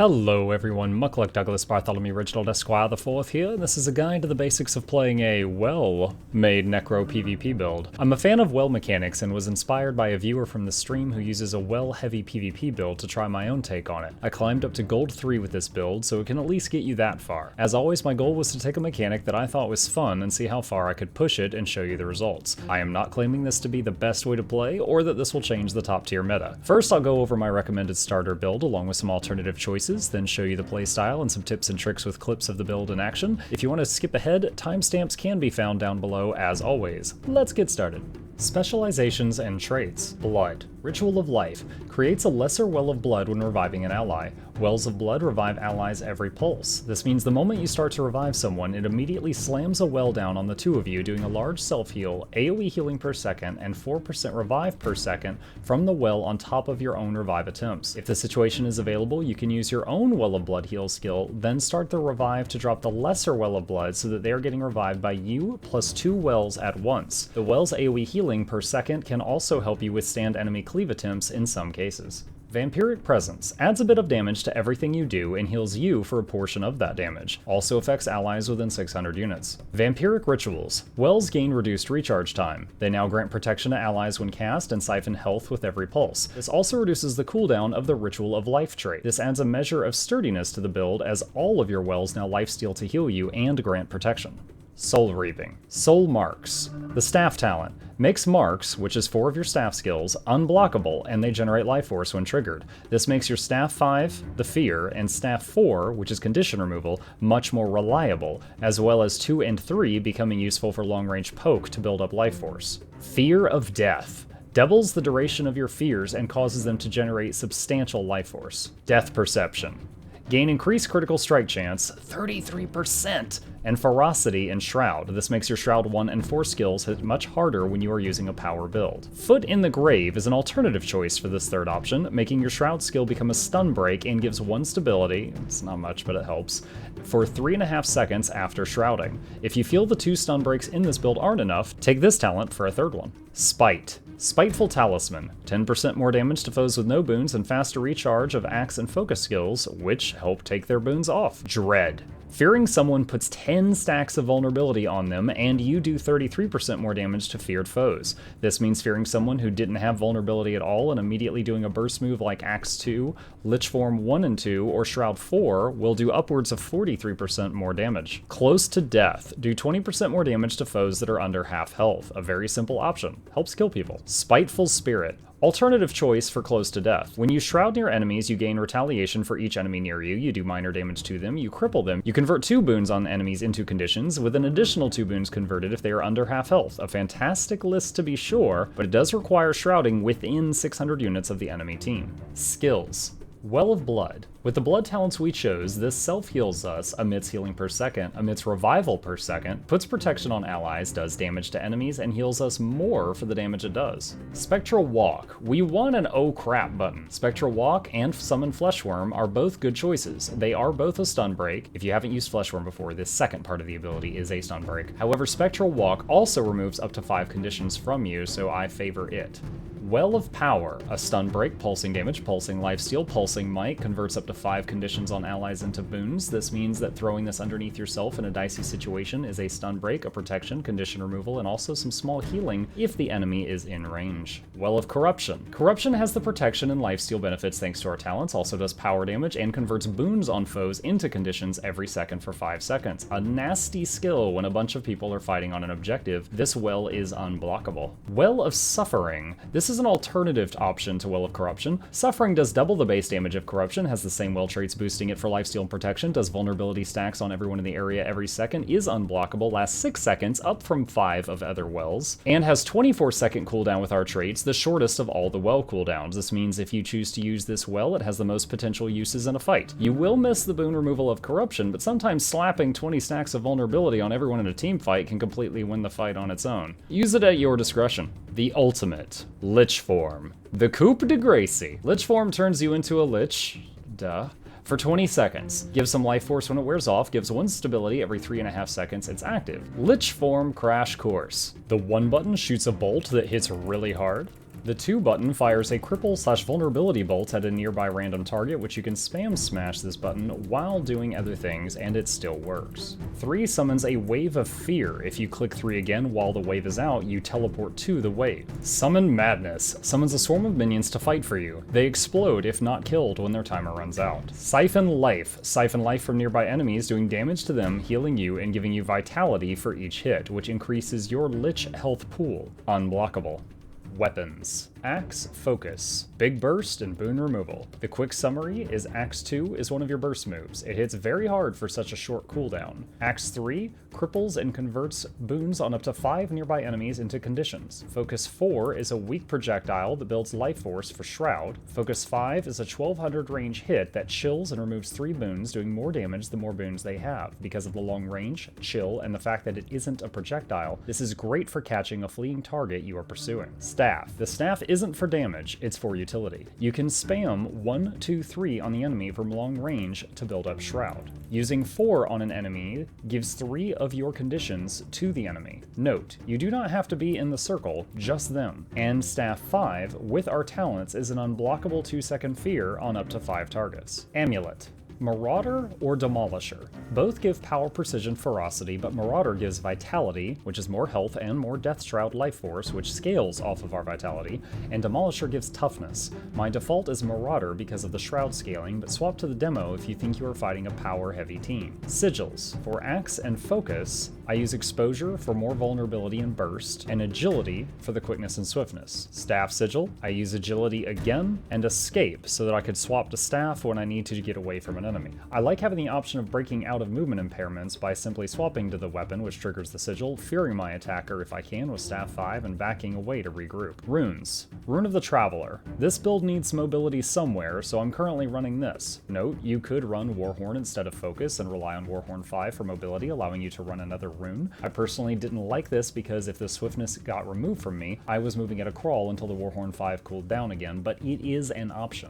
Hello everyone, Muckluck Douglas Bartholomew Reginald Esquire the Fourth here, and this is a guide to the basics of playing a well-made Necro PvP build. I'm a fan of well mechanics and was inspired by a viewer from the stream who uses a well-heavy PvP build to try my own take on it. I climbed up to Gold 3 with this build, so it can at least get you that far. As always, my goal was to take a mechanic that I thought was fun and see how far I could push it and show you the results. I am not claiming this to be the best way to play, or that this will change the top tier meta. First, I'll go over my recommended starter build along with some alternative choices, then show you the playstyle and some tips and tricks with clips of the build in action. If you want to skip ahead, timestamps can be found down below as always. Let's get started. Specializations and traits. Blood. Ritual of Life. Creates a lesser well of blood when reviving an ally. Wells of blood revive allies every pulse. This means the moment you start to revive someone, it immediately slams a well down on the two of you, doing a large self-heal, AoE healing per second, and 4% revive per second from the well on top of your own revive attempts. If the situation is available, you can use your own Well of Blood heal skill, then start the revive to drop the lesser Well of Blood so that they are getting revived by you plus 2 wells at once. The well's AoE healing per second can also help you withstand enemy cleave attempts in some cases. Vampiric Presence adds a bit of damage to everything you do and heals you for a portion of that damage. Also affects allies within 600 units. Vampiric Rituals. Wells gain reduced recharge time. They now grant protection to allies when cast and siphon health with every pulse. This also reduces the cooldown of the Ritual of Life trait. This adds a measure of sturdiness to the build as all of your wells now lifesteal to heal you and grant protection. Soul Reaping. Soul Marks. The staff talent makes marks, which is 4 of your staff skills, unblockable, and they generate life force when triggered. This makes your staff 5, the fear, and staff 4, which is condition removal, much more reliable, as well as 2 and 3 becoming useful for long-range poke to build up life force. Fear of Death. Doubles the duration of your fears and causes them to generate substantial life force. Death Perception. Gain increased critical strike chance, 33%, and ferocity in Shroud. This makes your Shroud 1 and 4 skills hit much harder when you are using a power build. Foot in the Grave is an alternative choice for this third option, making your Shroud skill become a stun break and gives 1 stability, it's not much but it helps, for 3.5 seconds after shrouding. If you feel the 2 stun breaks in this build aren't enough, take this talent for a third one. Spite. Spiteful Talisman. 10% more damage to foes with no boons and faster recharge of axe and focus skills, which help take their boons off. Dread. Fearing someone puts 10 stacks of vulnerability on them, and you do 33% more damage to feared foes. This means fearing someone who didn't have vulnerability at all and immediately doing a burst move like Axe 2, Lich Form 1 and 2, or Shroud 4 will do upwards of 43% more damage. Close to Death. Do 20% more damage to foes that are under half health. A very simple option. Helps kill people. Spiteful Spirit. Alternative choice for Close to Death. When you shroud near enemies, you gain retaliation for each enemy near you, you do minor damage to them, you cripple them, you convert 2 boons on enemies into conditions, with an additional 2 boons converted if they are under half health. A fantastic list to be sure, but it does require shrouding within 600 units of the enemy team. Skills. Well of Blood. With the blood talents we chose, this self-heals us, emits healing per second, emits revival per second, puts protection on allies, does damage to enemies, and heals us more for the damage it does. Spectral Walk. We want an oh crap button. Spectral Walk and Summon Fleshworm are both good choices. They are both a stun break. If you haven't used Fleshworm before, this second part of the ability is a stun break. However, Spectral Walk also removes up to 5 conditions from you, so I favor it. Well of Power. A stun break, pulsing damage, pulsing lifesteal, pulsing might, converts up to 5 conditions on allies into boons. This means that throwing this underneath yourself in a dicey situation is a stun break, a protection, condition removal, and also some small healing if the enemy is in range. Well of Corruption. Corruption has the protection and lifesteal benefits thanks to our talents, also does power damage, and converts boons on foes into conditions every second for 5 seconds. A nasty skill when a bunch of people are fighting on an objective. This well is unblockable. Well of Suffering. This is an alternative option to Well of Corruption. Suffering does double the base damage of Corruption, has the same well traits boosting it for lifesteal and protection, does vulnerability stacks on everyone in the area every second, is unblockable, lasts 6 seconds, up from 5 of other wells, and has 24-second cooldown with our traits, the shortest of all the well cooldowns. This means if you choose to use this well, it has the most potential uses in a fight. You will miss the boon removal of Corruption, but sometimes slapping 20 stacks of vulnerability on everyone in a team fight can completely win the fight on its own. Use it at your discretion. The ultimate. Lich Form. The Coup de Grace. Lich Form turns you into a Lich. Duh. For 20 seconds. Gives some life force when it wears off, gives 1 stability every 3.5 seconds it's active. Lich Form Crash Course. The 1 button shoots a bolt that hits really hard. The 2 button fires a cripple/vulnerability bolt at a nearby random target, which you can spam smash this button while doing other things, and it still works. 3 summons a wave of fear. If you click 3 again while the wave is out, you teleport to the wave. Summon Madness summons a swarm of minions to fight for you. They explode if not killed when their timer runs out. Siphon life from nearby enemies, doing damage to them, healing you, and giving you vitality for each hit, which increases your Lich health pool. Unblockable. Weapons. Axe Focus, Big Burst, and Boon Removal. The quick summary is Axe 2 is one of your burst moves. It hits very hard for such a short cooldown. Axe 3 cripples and converts boons on up to 5 nearby enemies into conditions. Focus 4 is a weak projectile that builds life force for Shroud. Focus 5 is a 1200 range hit that chills and removes 3 boons, doing more damage the more boons they have. Because of the long range, chill, and the fact that it isn't a projectile, this is great for catching a fleeing target you are pursuing. Staff. The staff isn't for damage, it's for utility. You can spam 1, 2, 3 on the enemy from long range to build up Shroud. Using 4 on an enemy gives 3 of your conditions to the enemy. Note, you do not have to be in the circle, just them. And Staff 5, with our talents, is an unblockable 2-second fear on up to 5 targets. Amulet. Marauder or Demolisher. Both give power, precision, ferocity, but Marauder gives vitality, which is more health and more Death Shroud life force, which scales off of our vitality, and Demolisher gives toughness. My default is Marauder because of the Shroud scaling, but swap to the demo if you think you are fighting a power-heavy team. Sigils. For Axe and Focus, I use Exposure for more vulnerability and burst, and Agility for the quickness and swiftness. Staff Sigil, I use Agility again, and Escape so that I could swap to Staff when I need to get away from an enemy. I like having the option of breaking out of movement impairments by simply swapping to the weapon, which triggers the sigil, fearing my attacker if I can with Staff 5, and backing away to regroup. Runes. Rune of the Traveler. This build needs mobility somewhere, so I'm currently running this. Note, you could run Warhorn instead of Focus and rely on Warhorn 5 for mobility, allowing you to run another rune. I personally didn't like this because if the swiftness got removed from me, I was moving at a crawl until the Warhorn 5 cooled down again, but it is an option.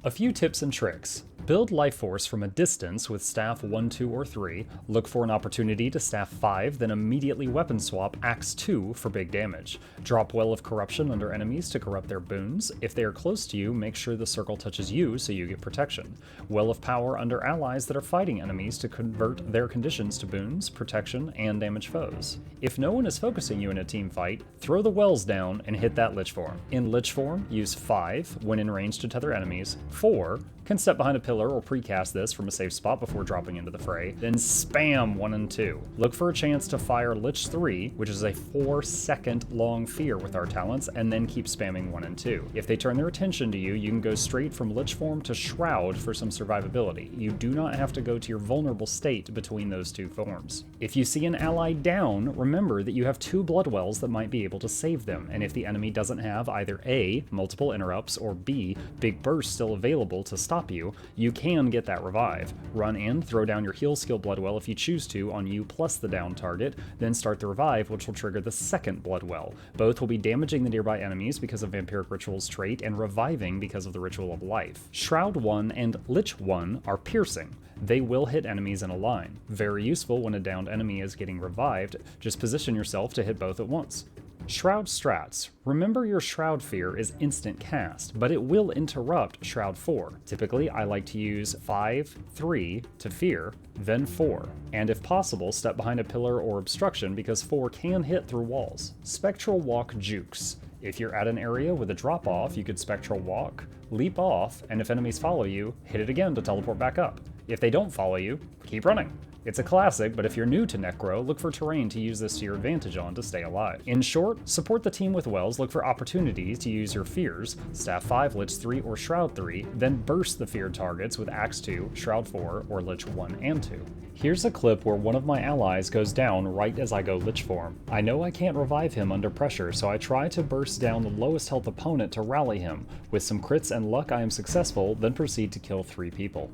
A few tips and tricks. Build life force from a distance with staff 1, 2, or 3, look for an opportunity to staff 5, then immediately weapon swap axe 2 for big damage. Drop Well of Corruption under enemies to corrupt their boons. If they are close to you, make sure the circle touches you so you get protection. Well of Power under allies that are fighting enemies to convert their conditions to boons, protection, and damage foes. If no one is focusing you in a team fight, throw the wells down and hit that Lich form. In Lich form, use 5 when in range to tether enemies, 4 can step behind a pillar or precast this from a safe spot before dropping into the fray, then spam 1 and 2. Look for a chance to fire Lich 3, which is a 4-second long fear with our talents, and then keep spamming 1 and 2. If they turn their attention to you, you can go straight from Lich form to Shroud for some survivability. You do not have to go to your vulnerable state between those two forms. If you see an ally down, remember that you have 2 blood wells that might be able to save them, and if the enemy doesn't have either A, multiple interrupts, or B, big burst still available to stop you, you can get that revive. Run in, throw down your heal skill blood well if you choose to on you plus the down target, then start the revive, which will trigger the second blood well. Both will be damaging the nearby enemies because of Vampiric Ritual's trait, and reviving because of the Ritual of Life. Shroud 1 and Lich 1 are piercing. They will hit enemies in a line. Very useful when a downed enemy is getting revived, just position yourself to hit both at once. Shroud strats. Remember your Shroud Fear is instant cast, but it will interrupt Shroud 4. Typically, I like to use 5, 3 to Fear, then 4, and if possible, step behind a pillar or obstruction because 4 can hit through walls. Spectral Walk jukes. If you're at an area with a drop-off, you could Spectral Walk, leap off, and if enemies follow you, hit it again to teleport back up. If they don't follow you, keep running. It's a classic, but if you're new to Necro, look for terrain to use this to your advantage on to stay alive. In short, support the team with wells, look for opportunities to use your fears, Staff 5, Lich 3, or Shroud 3, then burst the feared targets with Axe 2, Shroud 4, or Lich 1 and 2. Here's a clip where one of my allies goes down right as I go Lich form. I know I can't revive him under pressure, so I try to burst down the lowest health opponent to rally him. With some crits and luck I am successful, then proceed to kill 3 people.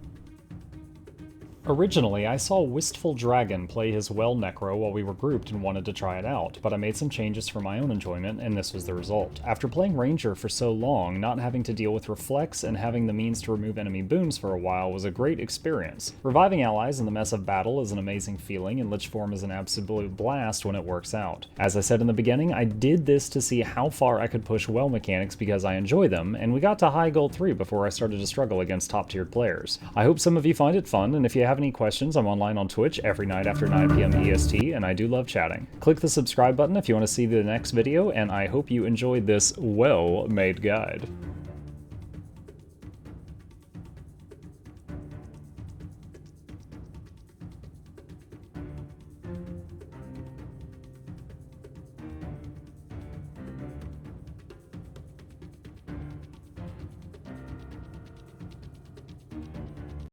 Originally, I saw Wistful Dragon play his Well Necro while we were grouped and wanted to try it out, but I made some changes for my own enjoyment, and this was the result. After playing Ranger for so long, not having to deal with Reflex and having the means to remove enemy boons for a while was a great experience. Reviving allies in the mess of battle is an amazing feeling, and Lich form is an absolute blast when it works out. As I said in the beginning, I did this to see how far I could push Well mechanics because I enjoy them, and we got to high gold 3 before I started to struggle against top-tiered players. I hope some of you find it fun, and if you have any questions, I'm online on Twitch every night after 9 PM EST, and I do love chatting. Click the subscribe button if you want to see the next video, and I hope you enjoyed this well-made guide.